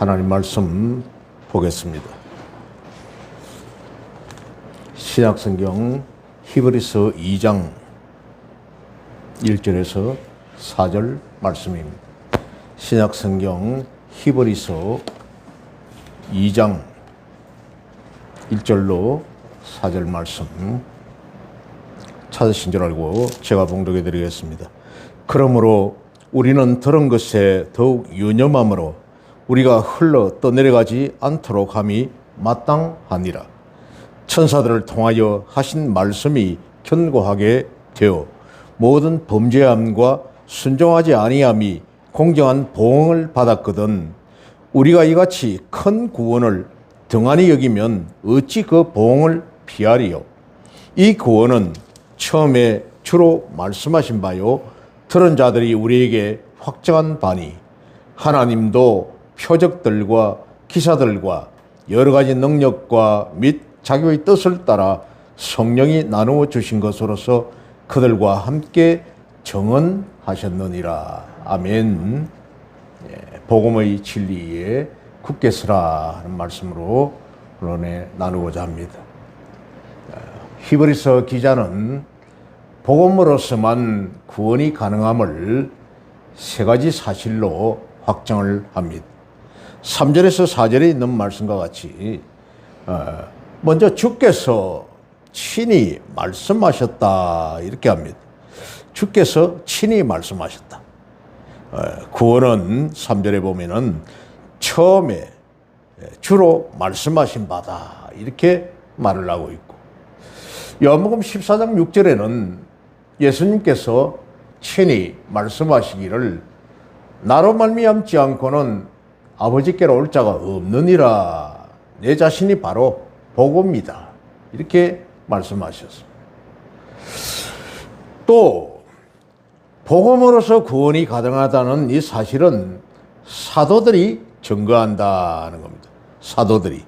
하나님 말씀 보겠습니다. 신약성경 히브리서 2장 1절에서 4절 말씀입니다. 신약성경 히브리서 2장 1절로 4절 말씀 찾으신 줄 알고 제가 봉독해 드리겠습니다. 그러므로 우리는 들은 것에 더욱 유념함으로 우리가 흘러 떠내려가지 않도록 함이 마땅하니라. 천사들을 통하여 하신 말씀이 견고하게 되어 모든 범죄함과 순종하지 아니함이 공정한 보응을 받았거든 우리가 이같이 큰 구원을 등한히 여기면 어찌 그 보응을 피하리요. 이 구원은 처음에 주로 말씀하신 바요 들은 자들이 우리에게 확정한 바니 하나님도 표적들과 기사들과 여러 가지 능력과 및 자기의 뜻을 따라 성령이 나누어 주신 것으로서 그들과 함께 정언하셨느니라. 아멘. 복음의 진리에 굳게 서라 하는 말씀으로 오늘 나누고자 합니다. 히브리서 기자는 복음으로서만 구원이 가능함을 세 가지 사실로 확정을 합니다. 3절에서 4절에 있는 말씀과 같이 먼저 주께서 친히 말씀하셨다 이렇게 합니다. 주께서 친히 말씀하셨다. 구원은 3절에 보면은 처음에 주로 말씀하신 바다 이렇게 말을 하고 있고 요한복음 14장 6절에는 예수님께서 친히 말씀하시기를 나로 말미암지 않고는 아버지께로 올 자가 없느니라. 내 자신이 바로 복음이다. 이렇게 말씀하셨습니다. 또 복음으로서 구원이 가능하다는 이 사실은 사도들이 증거한다는 겁니다. 사도들이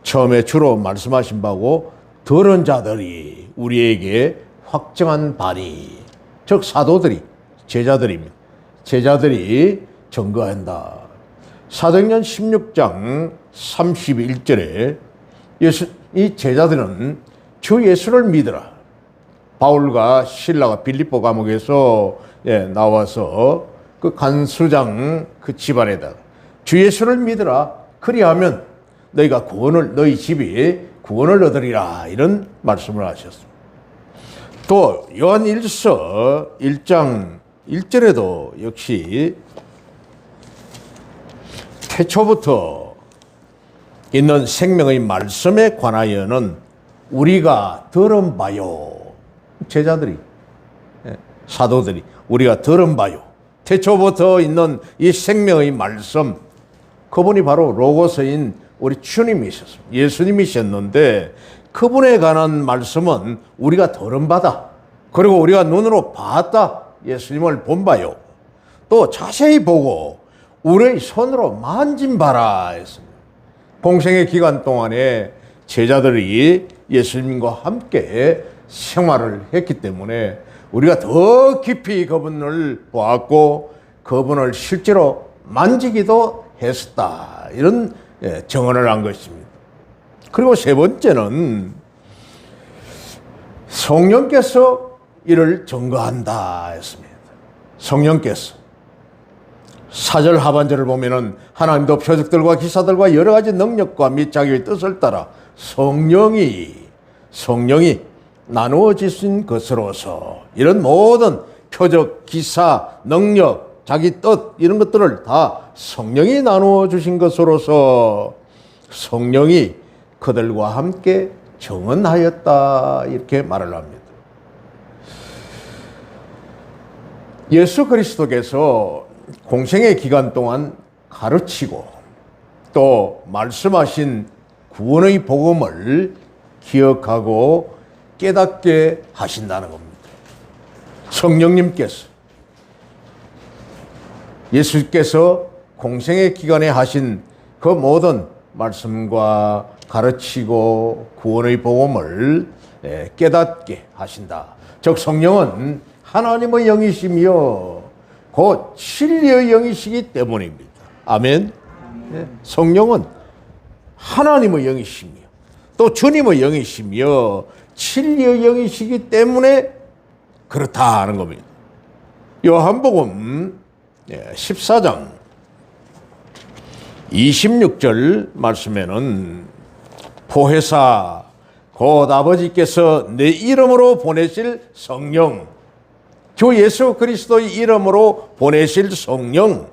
처음에 주로 말씀하신 바고 들은 자들이 우리에게 확정한 바니 즉 사도들이 제자들입니다. 제자들이 증거한다. 사도행전 16장 31절에 이 제자들은 주 예수를 믿으라. 바울과 실라가 빌립보 감옥에서 나와서 그 간수장 그 집안에다가 주 예수를 믿으라. 그리하면 너희가 너희 집이 구원을 얻으리라. 이런 말씀을 하셨습니다. 또 요한 1서 1장 1절에도 역시 태초부터 있는 생명의 말씀에 관하여는 우리가 들은 바요. 제자들이 사도들이 우리가 들은 바요. 태초부터 있는 이 생명의 말씀 그분이 바로 로고스인 우리 주님이셨습니다. 예수님이셨는데 그분에 관한 말씀은 우리가 들은 바다. 그리고 우리가 눈으로 봤다. 예수님을 본 바요. 또 자세히 보고 우리의 손으로 만진 바라 했습니다. 공생의 기간 동안에 제자들이 예수님과 함께 생활을 했기 때문에 우리가 더 깊이 그분을 보았고 그분을 실제로 만지기도 했었다. 이런 증언을 한 것입니다. 그리고 세 번째는 성령께서 이를 증거한다 했습니다. 성령께서 4절 하반절을 보면은 하나님도 표적들과 기사들과 여러 가지 능력과 및 자기의 뜻을 따라 성령이 나누어 주신 것으로서 이런 모든 표적, 기사, 능력, 자기 뜻 이런 것들을 다 성령이 나누어 주신 것으로서 성령이 그들과 함께 정언하였다 이렇게 말을 합니다. 예수 그리스도께서 공생의 기간 동안 가르치고 또 말씀하신 구원의 복음을 기억하고 깨닫게 하신다는 겁니다. 성령님께서 예수께서 공생의 기간에 하신 그 모든 말씀과 가르치고 구원의 복음을 깨닫게 하신다. 즉 성령은 하나님의 영이시며 곧 진리의 영이시기 때문입니다. 아멘. 성령은 하나님의 영이시며 또 주님의 영이시며 진리의 영이시기 때문에 그렇다 하는 겁니다. 요한복음 14장 26절 말씀에는 보혜사 곧 아버지께서 내 이름으로 보내실 성령, 주 예수 그리스도의 이름으로 보내실 성령,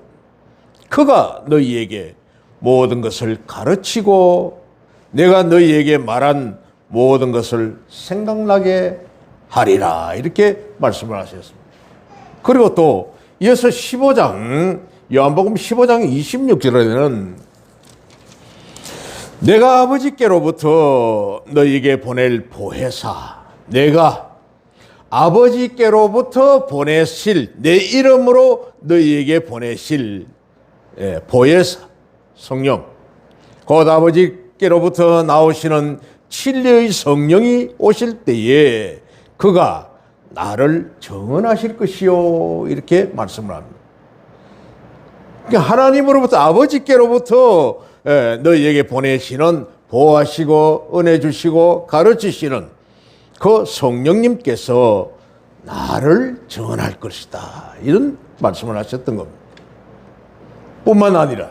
그가 너희에게 모든 것을 가르치고 내가 너희에게 말한 모든 것을 생각나게 하리라, 이렇게 말씀을 하셨습니다. 그리고 또 이어서 15장 요한복음 15장 26절에는 내가 아버지께로부터 너희에게 보낼 보혜사, 내가 아버지께로부터 보내실 내 이름으로 너희에게 보내실 보혜사 성령, 곧 아버지께로부터 나오시는 진리의 성령이 오실 때에 그가 나를 정언하실 것이요, 이렇게 말씀을 합니다. 그러니까 하나님으로부터 아버지께로부터 너희에게 보내시는 보호하시고 은혜 주시고 가르치시는 그 성령님께서 나를 정언할 것이다, 이런 말씀을 하셨던 겁니다. 뿐만 아니라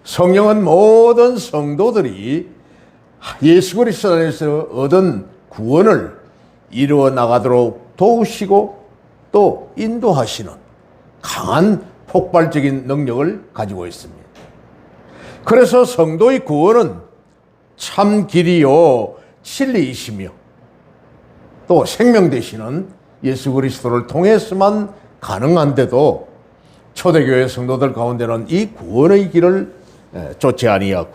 성령은 모든 성도들이 예수 그리스도 안에서 얻은 구원을 이루어 나가도록 도우시고 또 인도하시는 강한 폭발적인 능력을 가지고 있습니다. 그래서 성도의 구원은 참 길이요 진리이시며 또 생명 되시는 예수 그리스도를 통해서만 가능한데도 초대교회 성도들 가운데는 이 구원의 길을 쫓지 아니하고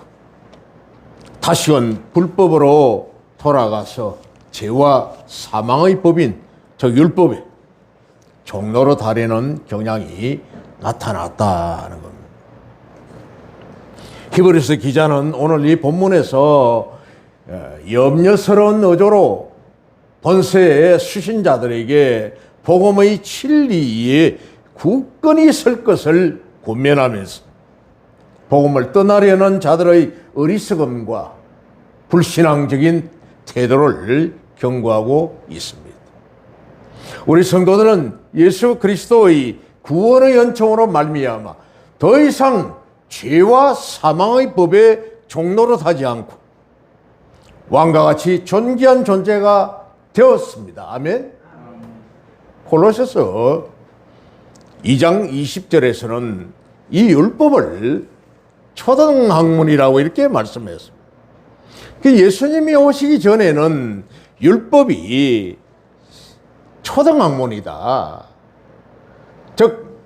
다시금 불법으로 돌아가서 죄와 사망의 법인 즉 율법에 종로로 다리는 경향이 나타났다는 겁니다. 히브리서 기자는 오늘 이 본문에서 염려스러운 어조로 본세의 수신자들에게 복음의 진리에 굳건히 설 것을 권면하면서 복음을 떠나려는 자들의 어리석음과 불신앙적인 태도를 경고하고 있습니다. 우리 성도들은 예수 그리스도의 구원의 연총으로 말미암아 더 이상 죄와 사망의 법에 종노릇하지 않고 왕과 같이 존귀한 존재가 되었습니다. 아멘. 골로새서 2장 20절에서는 이 율법을 초등학문이라고 이렇게 말씀했습니다. 예수님이 오시기 전에는 율법이 초등학문이다. 즉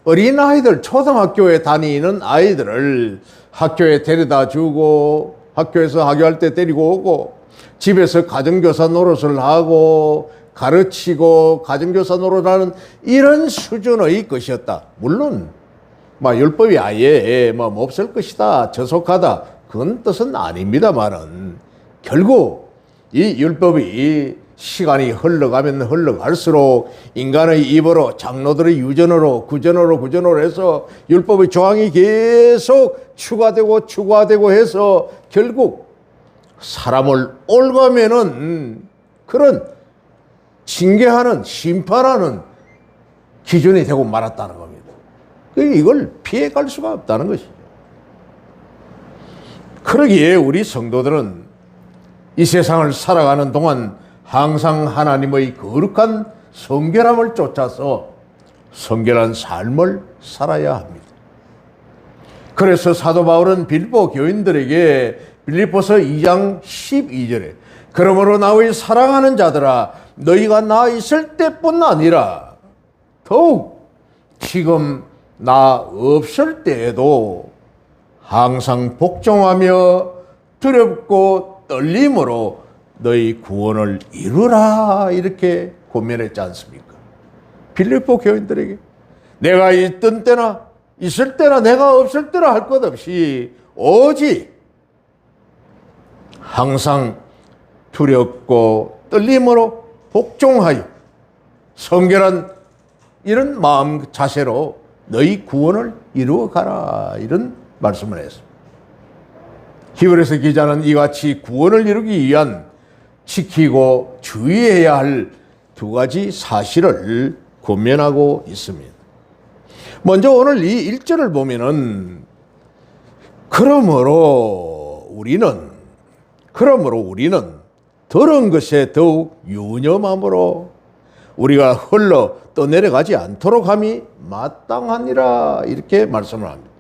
어린아이들, 초등학교에 다니는 아이들을 학교에 데려다 주고 학교에서 학교할 때 데리고 오고 집에서 가정교사 노릇을 하고 가르치고 가정교사 노릇하는 이런 수준의 것이었다. 물론 율법이 아예 없을 것이다, 저속하다, 그건 뜻은 아닙니다만은 결국 이 율법이 시간이 흘러가면 흘러갈수록 인간의 입으로 장로들의 유전으로 구전으로 해서 율법의 조항이 계속 추가되고 해서 결국 사람을 올가매는 그런 징계하는 심판하는 기준이 되고 말았다는 겁니다. 이걸 피해갈 수가 없다는 것이죠. 그러기에 우리 성도들은 이 세상을 살아가는 동안 항상 하나님의 거룩한 성결함을 쫓아서 성결한 삶을 살아야 합니다. 그래서 사도 바울은 빌보 교인들에게 빌립보서 2장 12절에 그러므로 나의 사랑하는 자들아 너희가 나 있을 때뿐 아니라 더욱 지금 나 없을 때에도 항상 복종하며 두렵고 떨림으로 너희 구원을 이루라, 이렇게 권면했지 않습니까? 빌립보 교인들에게 내가 있던 때나 있을 때나 내가 없을 때나 할 것 없이 오직 항상 두렵고 떨림으로 복종하여 성결한 이런 마음 자세로 너희 구원을 이루어 가라, 이런 말씀을 했습니다. 히브리서 기자는 이같이 구원을 이루기 위한 지키고 주의해야 할 두 가지 사실을 권면하고 있습니다. 먼저 오늘 이 1절을 보면은 그러므로 우리는 더러운 것에 더욱 유념함으로 우리가 흘러 떠내려가지 않도록 함이 마땅하니라, 이렇게 말씀을 합니다.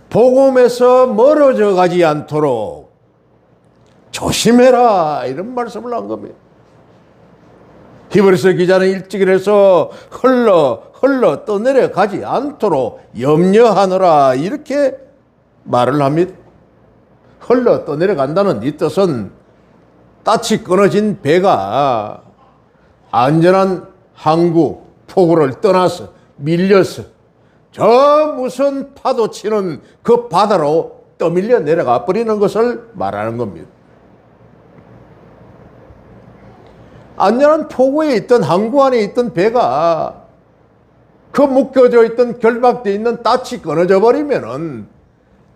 복음에서 멀어져 가지 않도록 조심해라, 이런 말씀을 한 겁니다. 히브리서 기자는 일찍이라서 흘러 떠내려가지 않도록 염려하노라, 이렇게 말을 합니다. 흘러 떠내려간다는 이 뜻은 닻이 끊어진 배가 안전한 항구, 포구를 떠나서 밀려서 저 무슨 파도 치는 그 바다로 떠밀려 내려가 버리는 것을 말하는 겁니다. 안전한 포구에 있던 항구 안에 있던 배가 그 묶여져 있던 결박되어 있는 닻이 끊어져 버리면은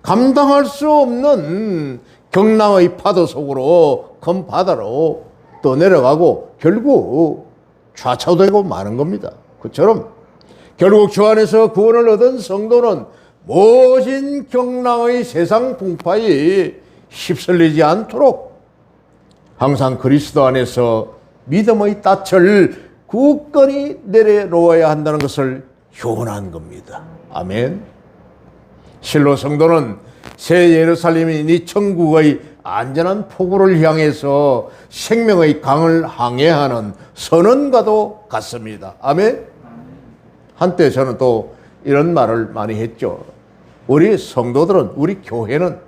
감당할 수 없는 경랑의 파도 속으로 큰 바다로 떠내려가고 결국 좌초되고 마는 겁니다. 그처럼 결국 주 안에서 구원을 얻은 성도는 모진 경랑의 세상 풍파에 휩쓸리지 않도록 항상 그리스도 안에서 믿음의 닻을 굳건히 내려놓아야 한다는 것을 교훈한 겁니다. 아멘. 실로 성도는 새 예루살렘이니 천국의 안전한 포구를 향해서 생명의 강을 항해하는 선원과도 같습니다. 아멘. 한때 저는 또 이런 말을 많이 했죠. 우리 성도들은, 우리 교회는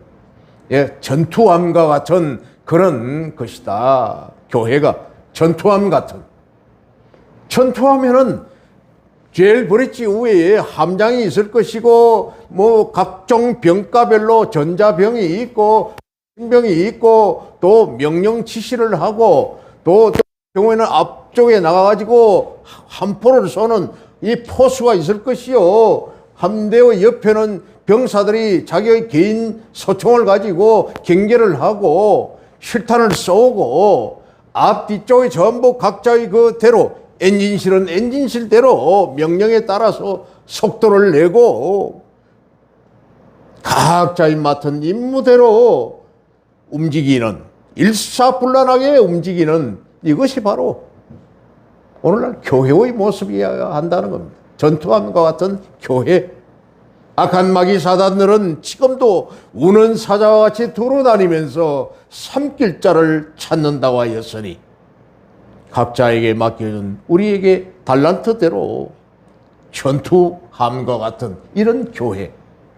전투함과 같은 그런 것이다. 교회가 전투함 같은. 전투하면은 제일 브릿지 위에 함장이 있을 것이고, 뭐 각종 병가별로 전자병이 있고 병이 있고, 또 명령 지시를 하고, 또 경우에는 앞쪽에 나가가지고 함포를 쏘는 이 포수가 있을 것이요. 함대의 옆에는 병사들이 자기의 개인 소총을 가지고 경계를 하고 실탄을 쏘고, 앞 뒤쪽에 전부 각자의 그대로 엔진실은 엔진실대로 명령에 따라서 속도를 내고 각자의 맡은 임무대로 움직이는, 일사불란하게 움직이는, 이것이 바로 오늘날 교회의 모습이어야 한다는 겁니다. 전투함과 같은 교회. 악한 마귀 사단들은 지금도 우는 사자와 같이 돌아다니면서 삼킬 자를 찾는다고 하였으니 각자에게 맡겨준 우리에게 달란트대로 전투함과 같은 이런 교회,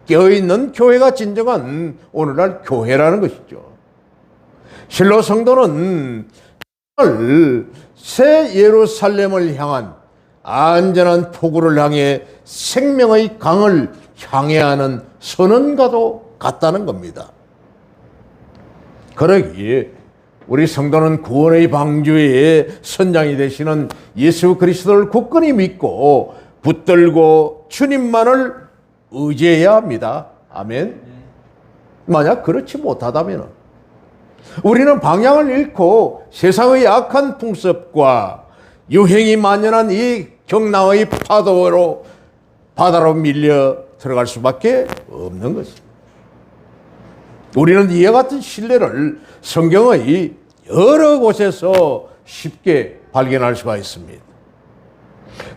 깨어있는 교회가 진정한 오늘날 교회라는 것이죠. 실로 성도는 새 예루살렘을 향한 안전한 포구를 향해 생명의 강을 향해하는 선원과도 같다는 겁니다. 그러기에 우리 성도는 구원의 방주의 선장이 되시는 예수 그리스도를 굳건히 믿고 붙들고 주님만을 의지해야 합니다. 아멘. 만약 그렇지 못하다면 우리는 방향을 잃고 세상의 악한 풍습과 유행이 만연한 이 경랑의 파도로 바다로 밀려 들어갈 수밖에 없는 것입니다. 우리는 이와 같은 신뢰를 성경의 여러 곳에서 쉽게 발견할 수가 있습니다.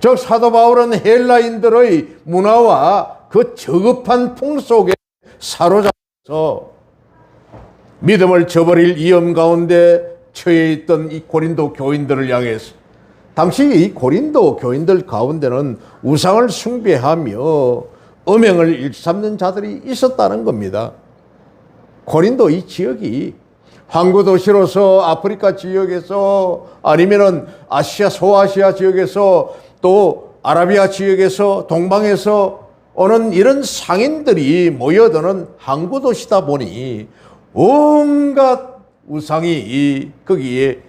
즉 사도 바울은 헬라인들의 문화와 그 저급한 풍속에 사로잡혀서 믿음을 저버릴 위험 가운데 처해 있던 이 고린도 교인들을 향해서, 당시 이 고린도 교인들 가운데는 우상을 숭배하며 음행을 일삼는 자들이 있었다는 겁니다. 고린도 이 지역이 항구 도시로서 아프리카 지역에서, 아니면은 아시아, 소아시아 지역에서, 또 아라비아 지역에서, 동방에서 오는 이런 상인들이 모여드는 항구 도시다 보니 온갖 우상이 거기에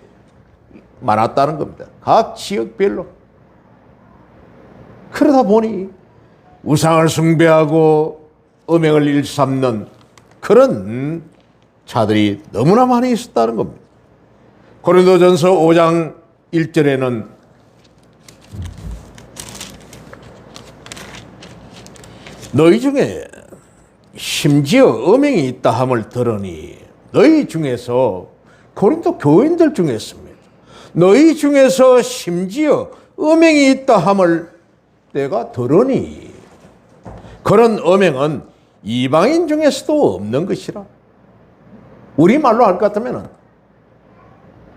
많았다는 겁니다. 각 지역별로. 그러다 보니 우상을 숭배하고 음행을 일삼는 그런 자들이 너무나 많이 있었다는 겁니다. 고린도전서 5장 1절에는 너희 중에 심지어 음행이 있다 함을 들으니 너희 중에서 고린도 교인들 중에서입니다. 너희 중에서 심지어 음행이 있다 함을 내가 들으니 그런 음행은 이방인 중에서도 없는 것이라. 우리말로 할 것 같으면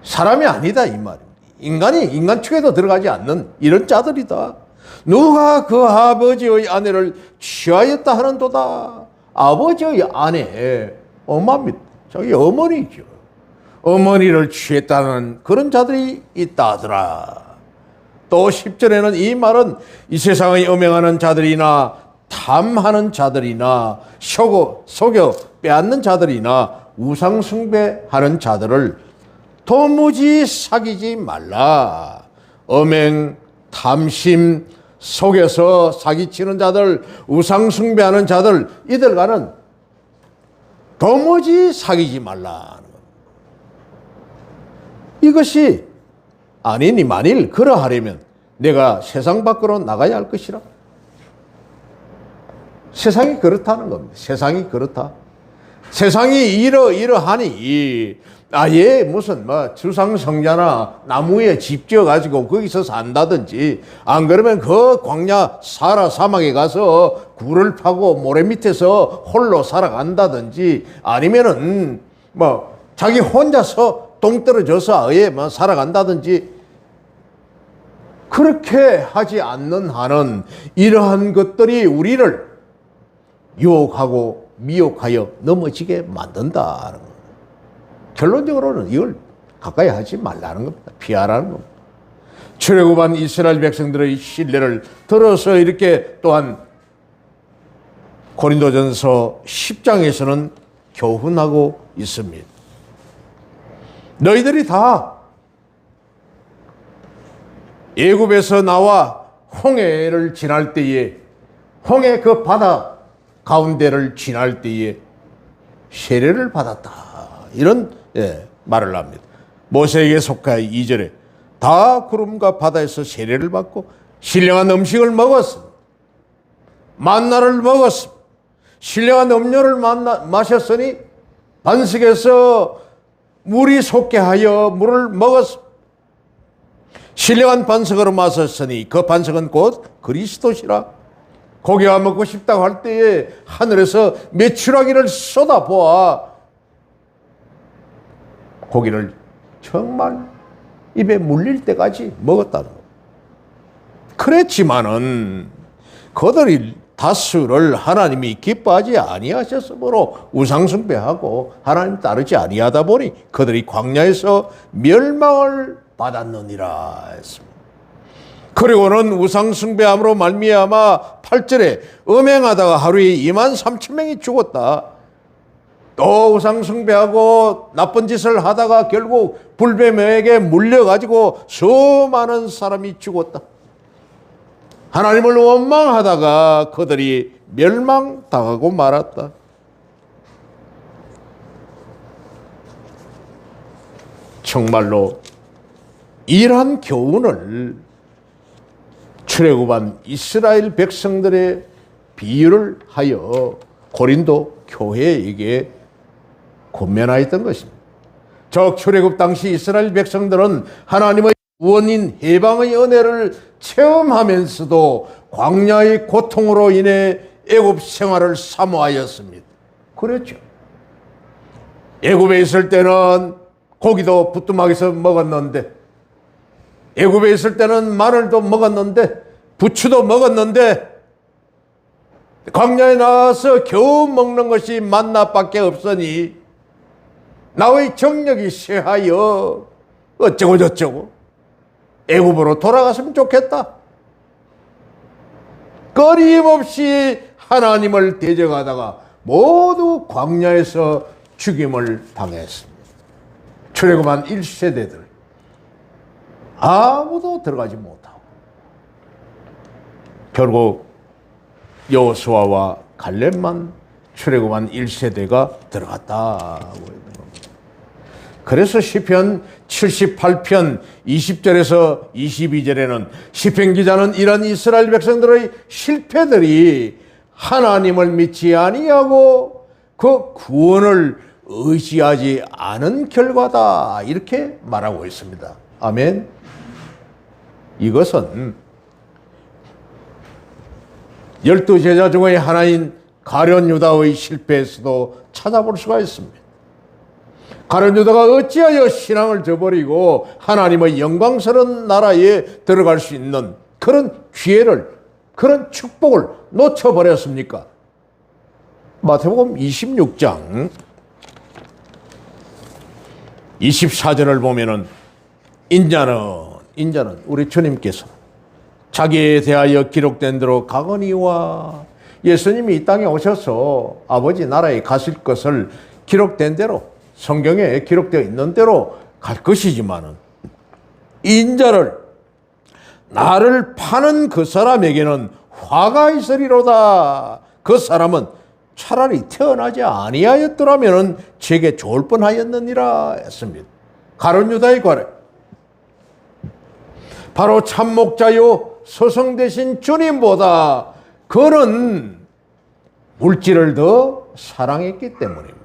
사람이 아니다 이 말입니다. 인간이 인간 축에도 들어가지 않는 이런 자들이다. 누가 그 아버지의 아내를 취하였다 하는도다. 아버지의 아내, 엄마입니다. 자기 어머니죠. 어머니를 취했다는 그런 자들이 있다 하더라. 또 10절에는 이 말은 이 세상의 음행하는 자들이나 탐하는 자들이나 속여 빼앗는 자들이나 우상숭배하는 자들을 도무지 사귀지 말라. 음행, 탐심, 속여서 사기치는 자들, 우상숭배하는 자들, 이들과는 도무지 사귀지 말라. 이것이 아니니 만일 그러하려면 내가 세상 밖으로 나가야 할 것이라. 세상이 그렇다는 겁니다. 세상이 그렇다. 세상이 이러하니 아예 무슨 주상성자나 나무에 집 지어가지고 거기서 산다든지 안 그러면 그 광야 사라 사막에 가서 굴을 파고 모래 밑에서 홀로 살아간다든지 아니면은 자기 혼자서 동떨어져서 아예 살아간다든지 그렇게 하지 않는 한은 이러한 것들이 우리를 유혹하고 미혹하여 넘어지게 만든다는 겁니다. 결론적으로는 이걸 가까이 하지 말라는 겁니다. 피하라는 겁니다. 출애굽한 이스라엘 백성들의 신뢰를 들어서 이렇게 또한 고린도전서 10장에서는 교훈하고 있습니다. 너희들이 다 애굽에서 나와 홍해를 지날 때에 홍해 그 바다 가운데를 지날 때에 세례를 받았다. 이런 말을 합니다. 모세에게 속하여 2절에 다 구름과 바다에서 세례를 받고 신령한 음식을 먹었습니다. 만나를 먹었습니다. 신령한 음료를 마셨으니 반석에서 물이 솟게 하여 물을 먹었습니다. 신령한 반석으로 마셨으니 그 반석은 곧 그리스도시라. 고기가 먹고 싶다고 할 때에 하늘에서 메추라기를 쏟아보아 고기를 정말 입에 물릴 때까지 먹었다는 것. 그랬지만은 그들이 다수를 하나님이 기뻐하지 아니하셨으므로 우상숭배하고 하나님 따르지 아니하다 보니 그들이 광야에서 멸망을 받았느니라 했습니다. 그리고는 우상숭배함으로 말미암아 8절에 음행하다가 하루에 23,000명이 죽었다. 또 우상숭배하고 나쁜 짓을 하다가 결국 불뱀에게 물려가지고 수많은 사람이 죽었다. 하나님을 원망하다가 그들이 멸망당하고 말았다. 정말로 이러한 교훈을 출애굽한 이스라엘 백성들의 비유를 하여 고린도 교회에게 권면하였던 것입니다. 저 출애굽 당시 이스라엘 백성들은 하나님의 구원인 해방의 은혜를 체험하면서도 광야의 고통으로 인해 애굽 생활을 사모하였습니다. 그렇죠. 애굽에 있을 때는 고기도 부뚜막에서 먹었는데, 애굽에 있을 때는 마늘도 먹었는데, 부추도 먹었는데, 광야에 나와서 겨우 먹는 것이 만나밖에 없으니 나의 정력이 쇠하여 어쩌고 저쩌고 애굽으로 돌아갔으면 좋겠다. 끊임없이 하나님을 대적하다가 모두 광야에서 죽임을 당했습니다. 출애굽한 1세대들 아무도 들어가지 못하고 결국 여호수아와 갈렙만 출애굽한 1세대가 들어갔다고 있는 겁니다. 그래서 시편 78편 20절에서 22절에는 시편 기자는 이런 이스라엘 백성들의 실패들이 하나님을 믿지 아니하고 그 구원을 의지하지 않은 결과다 이렇게 말하고 있습니다. 아멘. 이것은 12제자 중의 하나인 가룟 유다의 실패에서도 찾아볼 수가 있습니다. 가룟 유다가 어찌하여 신앙을 저버리고 하나님의 영광스러운 나라에 들어갈 수 있는 그런 기회를, 그런 축복을 놓쳐버렸습니까? 마태복음 26장 24절을 보면은 인자는 우리 주님께서 자기에 대하여 기록된 대로 가거니와, 예수님이 이 땅에 오셔서 아버지 나라에 가실 것을 기록된 대로, 성경에 기록되어 있는 대로 갈 것이지만은, 인자를, 나를 파는 그 사람에게는 화가 있으리로다. 그 사람은 차라리 태어나지 아니하였더라면 제게 좋을 뻔하였느니라 했습니다. 가룟 유다의 관해 바로 참목자요 서성 되신 주님보다 그는 물질을 더 사랑했기 때문입니다.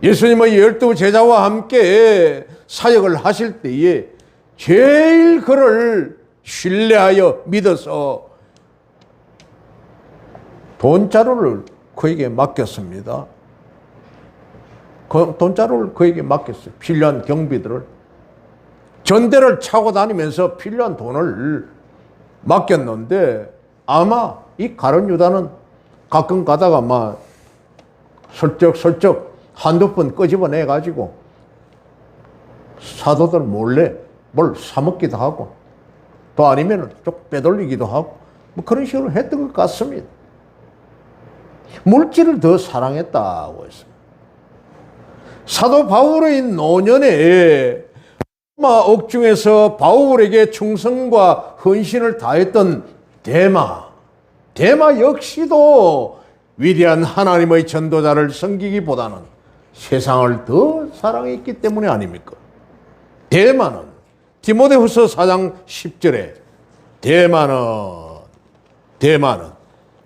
예수님의 12제자와 함께 사역을 하실 때에 제일 그를 신뢰하여 믿어서 돈자루를 그에게 맡겼습니다. 그 돈자루를 그에게 맡겼어요. 필요한 경비들을. 전대를 차고 다니면서 필요한 돈을 맡겼는데, 아마 이 가룟 유다는 가끔 가다가 막 슬쩍슬쩍 한두 번 끄집어내 가지고 사도들 몰래 뭘 사먹기도 하고, 또 아니면 좀 빼돌리기도 하고, 뭐 그런 식으로 했던 것 같습니다. 물질을 더 사랑했다고 했습니다. 사도 바울의 노년에 로마 옥중에서 바울에게 충성과 헌신을 다했던 데마 역시도 위대한 하나님의 전도자를 섬기기보다는 세상을 더 사랑했기 때문이 아닙니까? 데마는 디모데후서 4장 10절에 데마는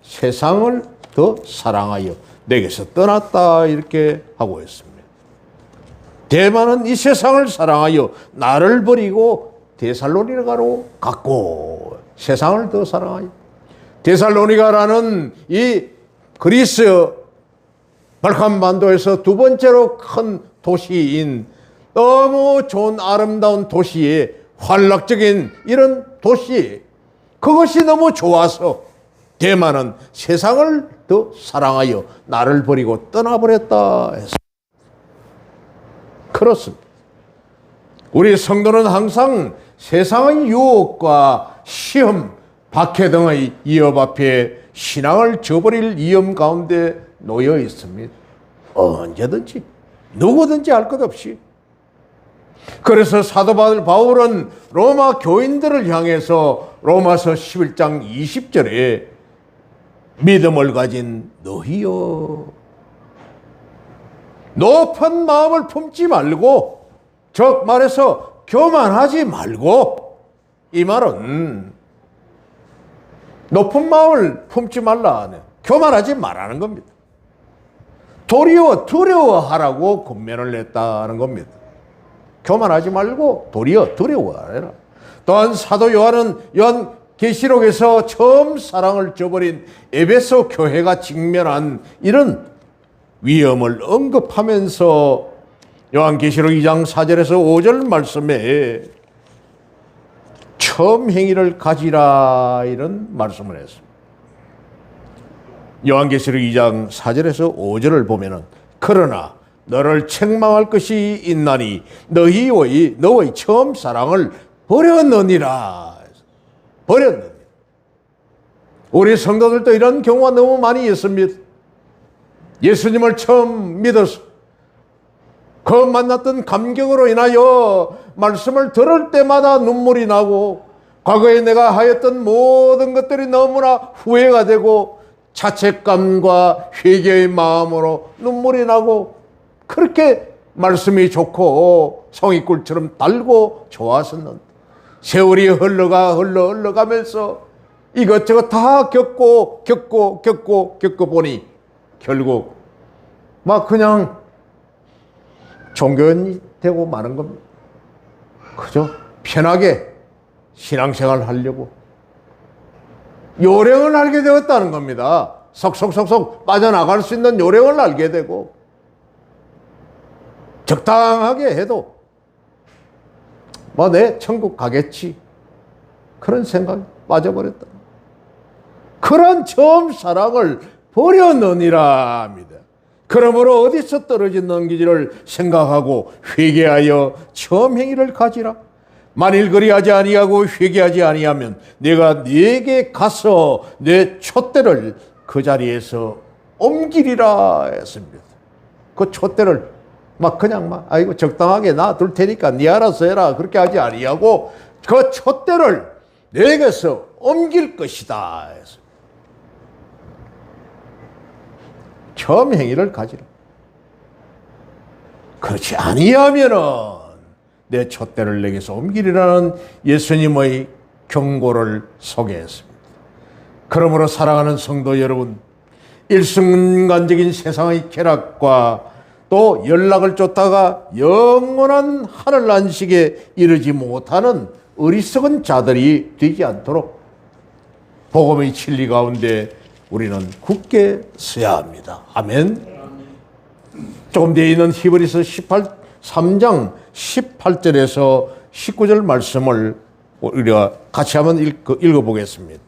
세상을 더 사랑하여 내게서 떠났다 이렇게 하고 있습니다. 데마는 이 세상을 사랑하여 나를 버리고 데살로니가로 갔고, 세상을 더 사랑하여. 데살로니가라는 이 그리스 발칸반도에서 두 번째로 큰 도시인, 너무 좋은 아름다운 도시에, 환락적인 이런 도시, 그것이 너무 좋아서 데마는 세상을 더 사랑하여 나를 버리고 떠나버렸다 했습니다. 그렇습니다. 우리 성도는 항상 세상의 유혹과 시험, 박해 등의 위협 앞에 신앙을 저버릴 위험 가운데 놓여 있습니다. 언제든지 누구든지 할 것 없이. 그래서 사도 바울은 로마 교인들을 향해서 로마서 11장 20절에 믿음을 가진 너희여, 높은 마음을 품지 말고, 즉 말해서 교만하지 말고, 이 말은 높은 마음을 품지 말라, 교만하지 말라는 겁니다. 도리어 두려워하라고 권면을 했다는 겁니다. 교만하지 말고 도리어 두려워하라. 또한 사도 요한은 요한계시록에서 처음 사랑을 저버린 에베소 교회가 직면한 이런 위험을 언급하면서 요한계시록 2장 4절에서 5절 말씀에 처음 행위를 가지라 이런 말씀을 했습니다. 요한계시록 2장 4절에서 5절을 보면은, 그러나 너를 책망할 것이 있나니 너의 처음 사랑을 버렸느니라. 우리 성도들도 이런 경우가 너무 많이 있습니다. 예수님을 처음 믿어서 그 만났던 감격으로 인하여 말씀을 들을 때마다 눈물이 나고, 과거에 내가 하였던 모든 것들이 너무나 후회가 되고 자책감과 회개의 마음으로 눈물이 나고 그렇게 말씀이 좋고 송이꿀처럼 달고 좋았었는데 세월이 흘러가면서 이것저것 다 겪고 보니 결국 막 그냥 종교인이 되고 마는 겁니다. 그죠? 편하게 신앙생활 하려고 요령을 알게 되었다는 겁니다. 속속속속 빠져나갈 수 있는 요령을 알게 되고 적당하게 해도 뭐 내 천국 가겠지 그런 생각에 빠져버렸다. 그런 처음 사랑을 버려놓으니라 합니다. 그러므로 어디서 떨어진 넘기지를 생각하고 회개하여 처음 행위를 가지라. 만일 그리하지 아니하고 회개하지 아니하면 내가 네게 가서 내 촛대를 그 자리에서 옮기리라 했습니다. 그 촛대를 그냥 아이고 적당하게 놔둘 테니까 네 알아서 해라 그렇게 하지 아니하고 그 촛대를 내게서 옮길 것이다 했습니다. 처음 행위를 가지라. 그렇지 아니하면은 내 촛대를 내게서 옮기리라는 예수님의 경고를 소개했습니다. 그러므로 사랑하는 성도 여러분, 일순간적인 세상의 쾌락과 또 연락을 쫓다가 영원한 하늘 안식에 이르지 못하는 어리석은 자들이 되지 않도록 복음의 진리 가운데 우리는 굳게 서야 합니다. 아멘. 조금 뒤에 있는 히브리서 3장 18절에서 19절 말씀을 우리가 같이 한번 읽어보겠습니다.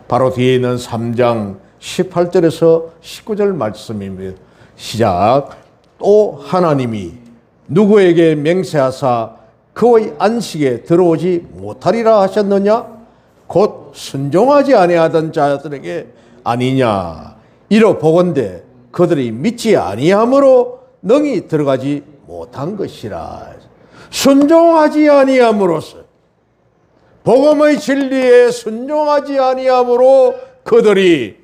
바로 뒤에 있는 3장 18절에서 19절 말씀입니다. 시작. 또 하나님이 누구에게 맹세하사 그의 안식에 들어오지 못하리라 하셨느냐? 곧 순종하지 아니하던 자들에게 아니냐? 이로 보건대 그들이 믿지 아니함으로 능히 들어가지 못한 것이라. 순종하지 아니함으로써 복음의 진리에 순종하지 아니함으로 그들이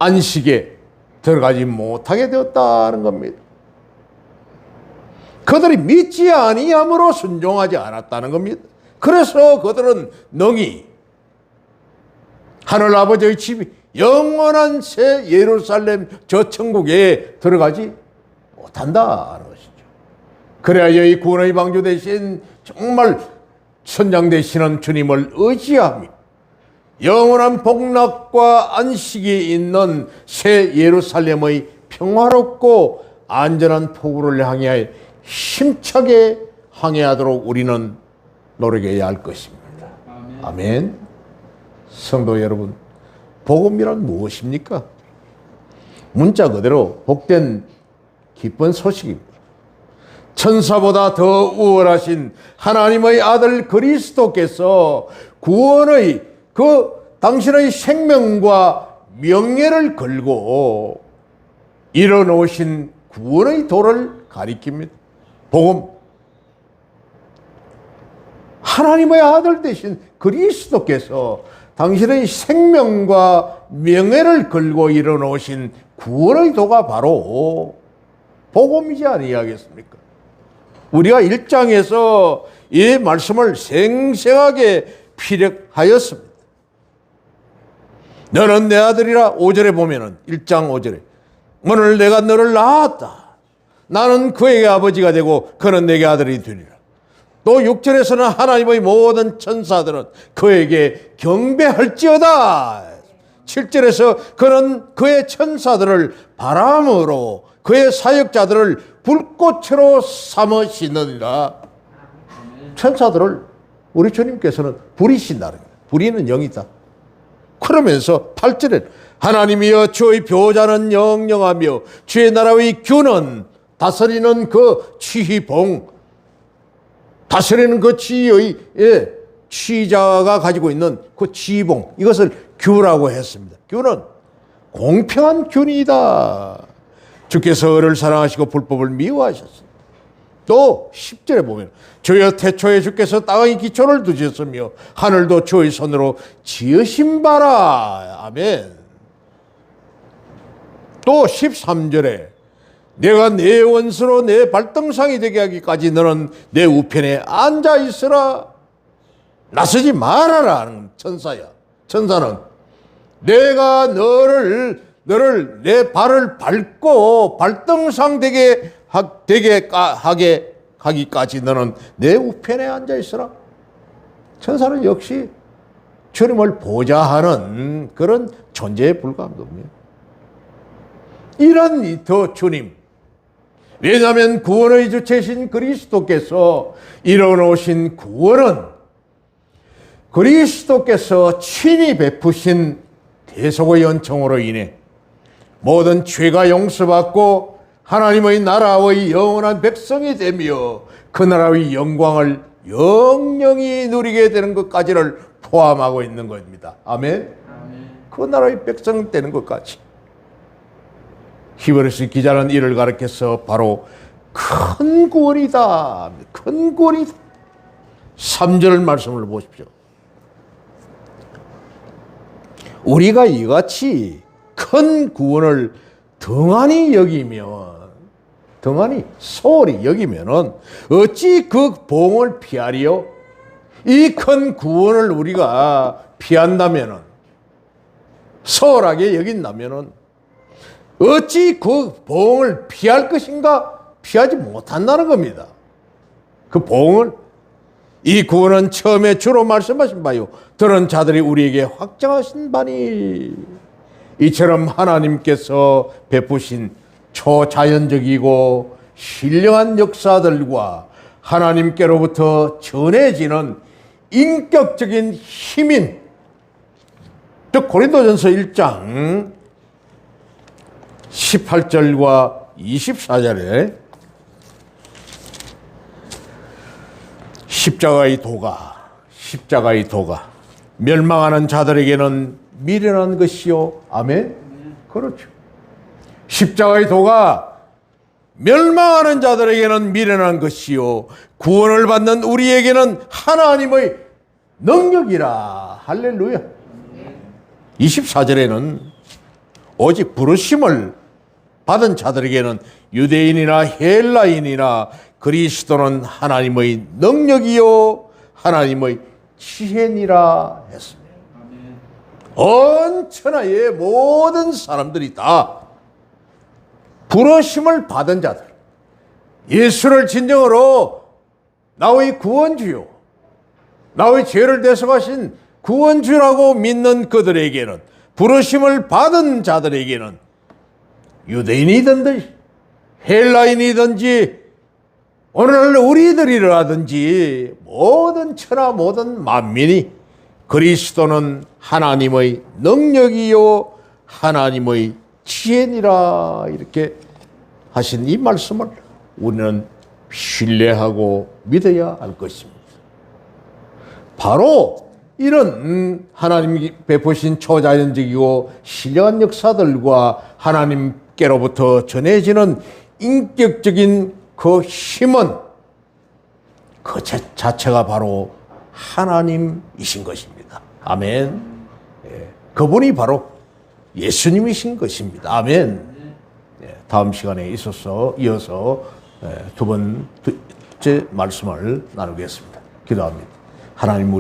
안식에 들어가지 못하게 되었다는 겁니다. 그들이 믿지 아니함으로 순종하지 않았다는 겁니다. 그래서 그들은 능히 하늘 아버지의 집 영원한 새 예루살렘 저 천국에 들어가지 못한다는 것이죠. 그래야 이 구원의 방주 대신 정말 선장 되시는 주님을 의지하며 영원한 복락과 안식이 있는 새 예루살렘의 평화롭고 안전한 포구를 향해 힘차게 항해하도록 우리는 노력해야 할 것입니다. 아멘. 성도 여러분, 복음이란 무엇입니까? 문자 그대로 복된 기쁜 소식입니다. 천사보다 더 우월하신 하나님의 아들 그리스도께서 구원의 당신의 생명과 명예를 걸고 일어놓으신 구원의 도를 가리킵니다. 복음. 하나님의 아들 되신 그리스도께서 당신의 생명과 명예를 걸고 일어놓으신 구원의 도가 바로 복음이지 아니하겠습니까? 우리가 1장에서 이 말씀을 생생하게 피력하였습니다. 너는 내 아들이라 5절에 보면은 1장 5절에 오늘 내가 너를 낳았다. 나는 그에게 아버지가 되고 그는 내게 아들이 되리라. 또 6절에서는 하나님의 모든 천사들은 그에게 경배할지어다. 7절에서 그는 그의 천사들을 바람으로 그의 사역자들을 불꽃으로 삼으시느니라. 천사들을 우리 주님께서는 부리신다는 거예요. 부리는 영이다. 그러면서 8절에 하나님이여 주의 보좌는 영영하며 주의 나라의 규는 다스리는 그 지휘봉, 다스리는 그 지휘의 지휘자가 가지고 있는 그 지휘봉, 이것을 규라고 했습니다. 규는 공평한 균이다. 주께서 을을 사랑하시고 불법을 미워하셨습니다. 또 10절에 보면 주여 태초에 주께서 땅의 기초를 두셨으며 하늘도 주의 손으로 지으신 바라. 아멘. 또 13절에 내가 내 원수로 내 발등상이 되게 하기까지 너는 내 우편에 앉아 있으라. 나서지 말아라 하는 천사야. 천사는 내가 너를 내 발을 밟고 발등상 되게 하게 하기까지 너는 내 우편에 앉아 있으라. 천사는 역시 주님을 보좌하는 그런 존재에 불과한 겁니다. 이런 더 주님, 왜냐하면 구원의 주체신 그리스도께서 이뤄놓으신 구원은 그리스도께서 친히 베푸신 대속의 연총으로 인해 모든 죄가 용서받고 하나님의 나라의 영원한 백성이 되며 그 나라의 영광을 영영히 누리게 되는 것까지를 포함하고 있는 겁니다. 아멘. 그 나라의 백성이 되는 것까지. 히브리서 기자는 이를 가리켜서 바로 큰 구원이다. 큰 구원이다. 3절 말씀을 보십시오. 우리가 이같이 큰 구원을 등한히 소홀히 여기면은 어찌 그 보응을 피하리요? 이 큰 구원을 우리가 피한다면은, 소홀하게 여긴다면은 어찌 그 보응을 피할 것인가? 피하지 못한다는 겁니다. 그 보응을, 이 구원은 처음에 주로 말씀하신 바요 들은 자들이 우리에게 확정하신 바니, 이처럼 하나님께서 베푸신 초자연적이고 신령한 역사들과 하나님께로부터 전해지는 인격적인 힘인, 즉 고린도전서 1장 18절과 24절에 십자가의 도가 멸망하는 자들에게는 미련한 것이요. 아멘. 그렇죠. 십자가의 도가 멸망하는 자들에게는 미련한 것이요 구원을 받는 우리에게는 하나님의 능력이라. 할렐루야. 24절에는 오직 부르심을 받은 자들에게는 유대인이나 헬라인이나 그리스도는 하나님의 능력이요 하나님의 지혜니라 했습니다. 온 천하의 모든 사람들이 다 부르심을 받은 자들, 예수를 진정으로 나의 구원주요, 나의 죄를 대속하신 구원주라고 믿는 그들에게는, 부르심을 받은 자들에게는 유대인이든지 헬라인이든지 오늘날 우리들이라든지 모든 천하 모든 만민이 그리스도는 하나님의 능력이요 하나님의 지혜니라 이렇게 하신 이 말씀을 우리는 신뢰하고 믿어야 할 것입니다. 바로 이런 하나님이 베푸신 초자연적이고 신령한 역사들과 하나님께로부터 전해지는 인격적인 그 힘은 그 자체가 바로 하나님이신 것입니다. 아멘. 그분이 바로 예수님이신 것입니다. 아멘. 다음 시간에 이어서 두 번째 말씀을 나누겠습니다. 기도합니다. 하나님,